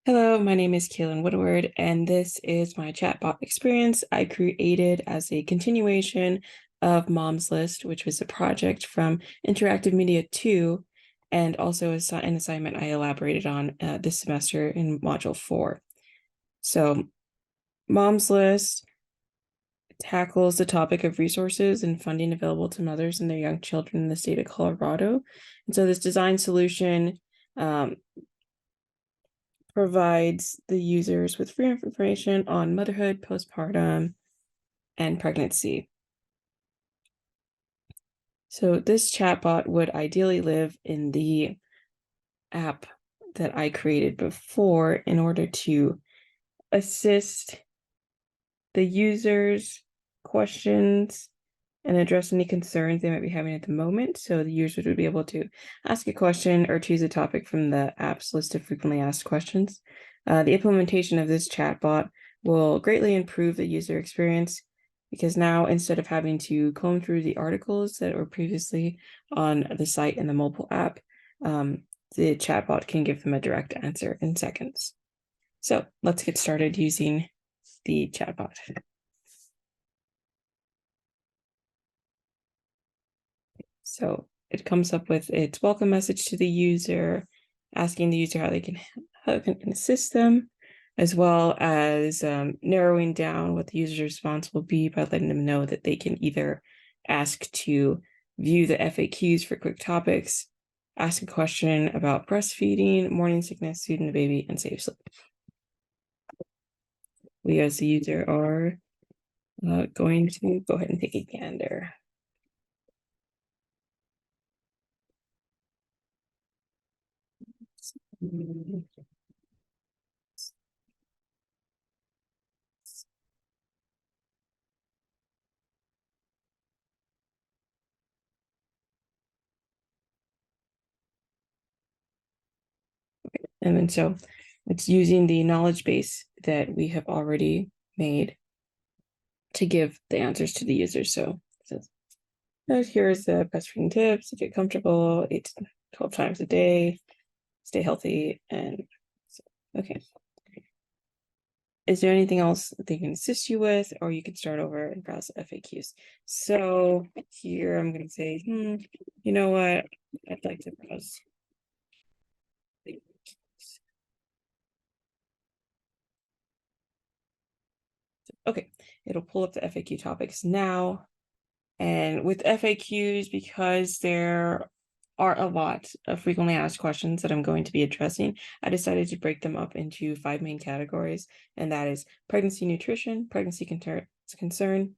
Hello, my name is Kaylin Woodward, and this is my chatbot experience I created as a continuation of Mom's List, which was a project from Interactive Media 2, and also an assignment I elaborated on this semester in Module 4. So, Mom's List tackles the topic of resources and funding available to mothers and their young children in the state of Colorado. And so, this design solution provides the users with free information on motherhood, postpartum, and pregnancy. So this chatbot would ideally live in the app that I created before in order to assist the users' questions and address any concerns they might be having at the moment. So the users would be able to ask a question or choose a topic from the app's list of frequently asked questions. The implementation of this chatbot will greatly improve the user experience because now instead of having to comb through the articles that were previously on the site and the mobile app, the chatbot can give them a direct answer in seconds. So let's get started using the chatbot. So it comes up with its welcome message to the user, asking the user how it can assist them, as well as narrowing down what the user's response will be by letting them know that they can either ask to view the FAQs for quick topics, ask a question about breastfeeding, morning sickness, soothing the baby, and safe sleep. We as the user are going to go ahead and take a gander. And then so it's using the knowledge base that we have already made to give the answers to the users. So it says, here's the breastfeeding tips to get comfortable, 8 to 12 times a day, stay healthy. And so, okay. Is there anything else they can assist you with, or you can start over and browse the FAQs? So here I'm going to say, you know what? I'd like to browse. Okay, it'll pull up the FAQ topics now. And with FAQs, because there are a lot of frequently asked questions that I'm going to be addressing, I decided to break them up into 5 main categories, and that is pregnancy nutrition, pregnancy concern,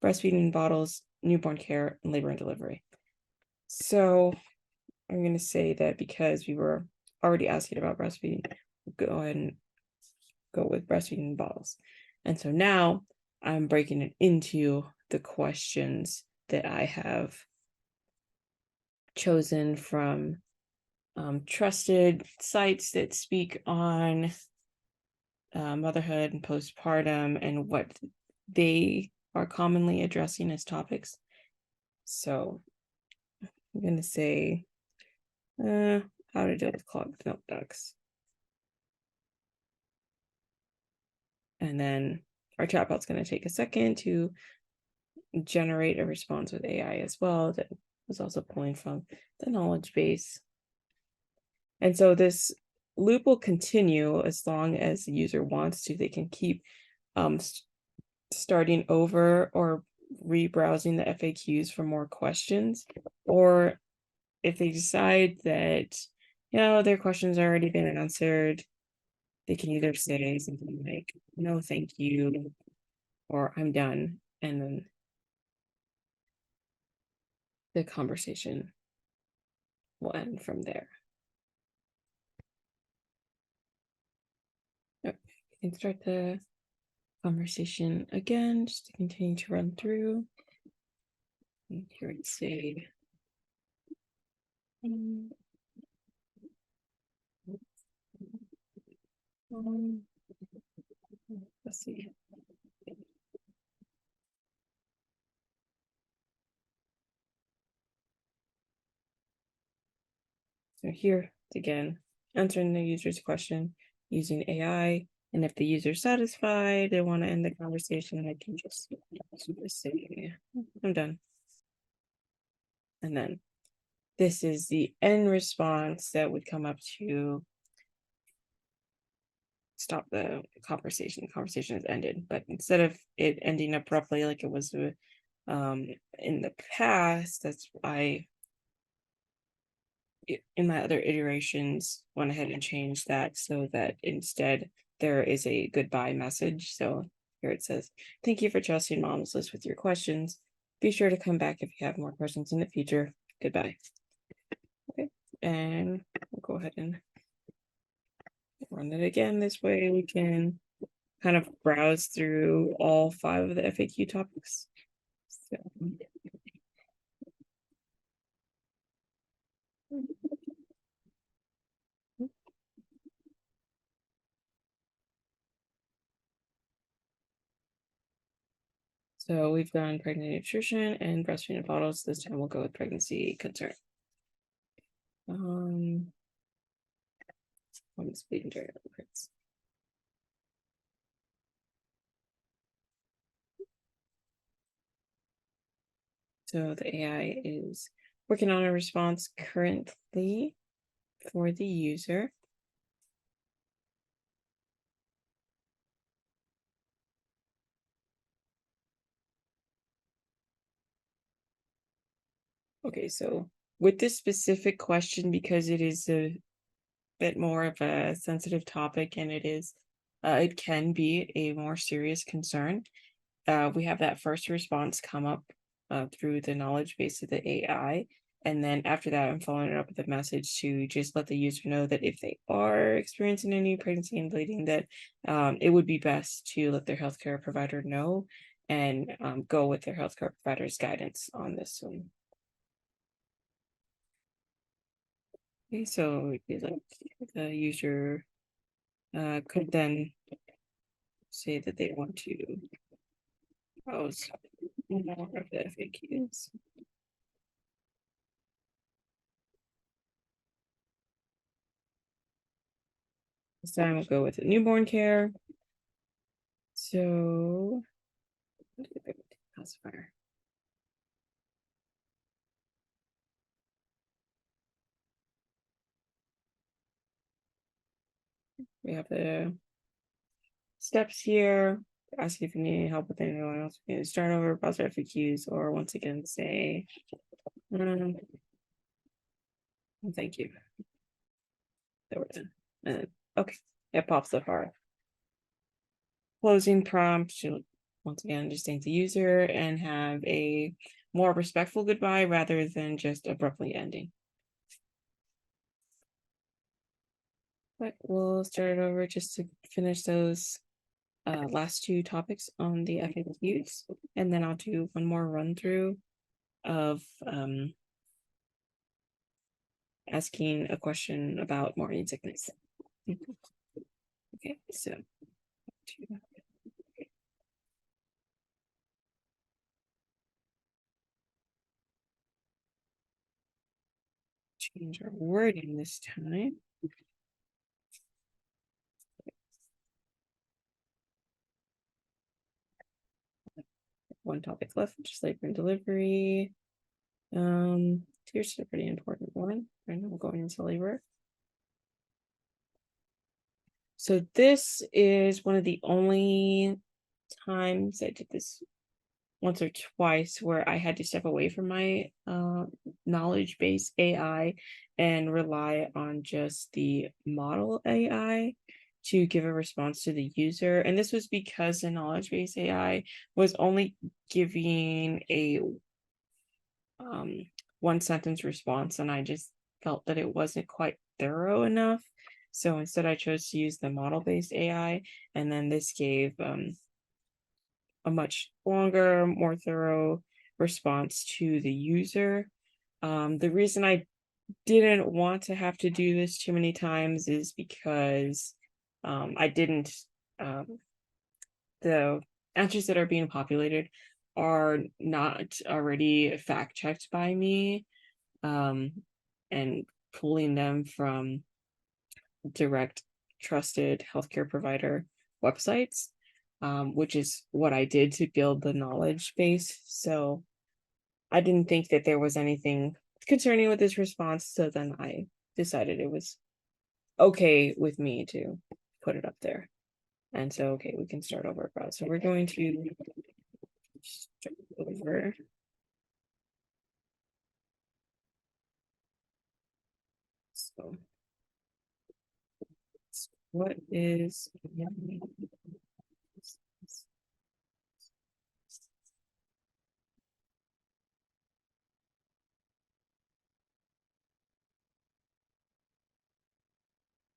breastfeeding in bottles, newborn care, and labor and delivery. So I'm going to say that because we were already asking about breastfeeding, we'll go ahead and go with breastfeeding in bottles. And so now I'm breaking it into the questions that I have chosen from trusted sites that speak on motherhood and postpartum and what they are commonly addressing as topics. So I'm going to say how to deal with clogged milk ducts. And then our chatbot's going to take a second to generate a response with AI as well that was also pulling from the knowledge base. And so this loop will continue as long as the user wants to. They can keep starting over or rebrowsing the FAQs for more questions. Or if they decide that, their questions are already been answered, they can either say something like, no, thank you, or I'm done. And then the conversation will end from there. Okay, you can start the conversation again, just to continue to run through. And here I'd say, let's see. So here again, answering the user's question. using AI. And if the user's satisfied, they want to end the conversation, I can just say, I'm done. And then this is the end response that would come up to stop the conversation. The conversation is ended. But instead of it ending abruptly like it was in the past, that's why in my other iterations went ahead and changed that so that instead there is a goodbye message. So here it says, thank you for trusting Mom's List with your questions. Be sure to come back if you have more questions in the future. Goodbye. Okay, and we'll go ahead and run it again. This way we can kind of browse through all 5 of the FAQ topics. So we've done pregnancy nutrition and breastfeeding bottles. This time we'll go with pregnancy concern. Women's bleeding during liquids. So the AI is working on a response currently for the user. Okay, so with this specific question, because it is a bit more of a sensitive topic and it can be a more serious concern, we have that first response come up through the knowledge base of the AI. And then after that, I'm following it up with a message to just let the user know that if they are experiencing any pregnancy and bleeding, that it would be best to let their healthcare provider know and go with their healthcare provider's guidance on this one. Okay, so the user could then say that they want to browse more of the FAQs. This time we'll go with the newborn care. So, classifier. We have the steps here. Ask if you need help with anyone else. You can start over, browser FAQs, or once again say, thank you. There we're done. And okay, it pops up our closing prompt. Once again, just thank the user and have a more respectful goodbye rather than just abruptly ending. But we'll start it over just to finish those last 2 topics on the FAQs, and then I'll do one more run through of asking a question about morning sickness. Okay, so change our wording this time. One topic left, just labor and delivery. Here's a pretty important one. Right now we're going into labor. So this is one of the only times I did this once or twice where I had to step away from my knowledge base AI and rely on just the model AI to give a response to the user. And this was because the knowledge base AI was only giving a one sentence response, and I just felt that it wasn't quite thorough enough. So instead I chose to use the model-based AI, and then this gave a much longer, more thorough response to the user. The reason I didn't want to have to do this too many times is because I didn't, the answers that are being populated are not already fact checked by me, and pulling them from direct trusted healthcare provider websites, which is what I did to build the knowledge base. So I didn't think that there was anything concerning with this response. So then I decided it was okay with me to put it up there. And so, okay, we can start over. So we're going to start over. So what is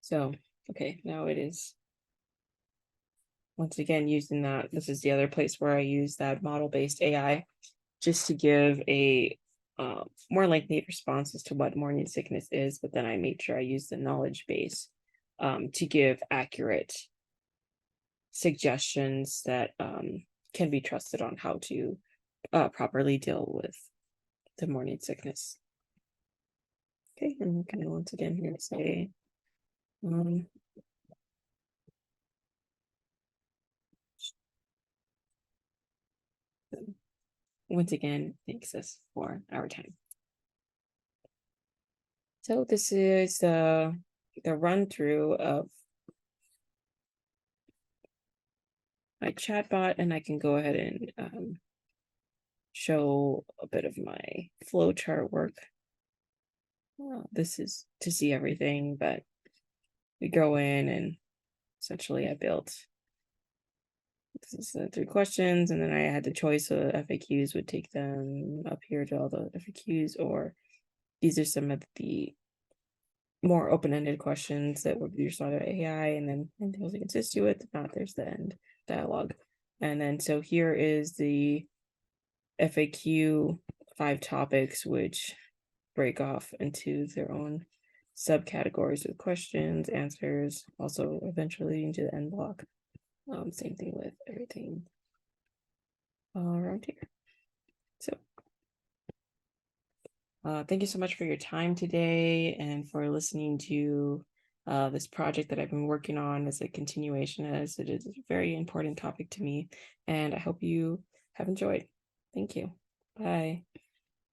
so okay, now it is once again using that. This is the other place where I use that model-based AI just to give a more lengthy response as to what morning sickness is, but then I made sure I use the knowledge base to give accurate suggestions that can be trusted on how to properly deal with the morning sickness. Okay, and kind of once again here to say, once again, thanks us for our time. So this is the run through of my chatbot, and I can go ahead and show a bit of my flowchart work. This is to see everything, but we go in and essentially I built this is the 3 questions, and then I had the choice of FAQs would take them up here to all the FAQs, or these are some of the more open-ended questions that would be responded by AI, and then anything else you can assist you with. If not, there's the end dialogue. And then so here is the FAQ 5 topics, which break off into their own subcategories with questions, answers, also eventually into the end block. Same thing with everything around here. So thank you so much for your time today and for listening to this project that I've been working on as a continuation, as it is a very important topic to me. And I hope you have enjoyed. Thank you. Bye.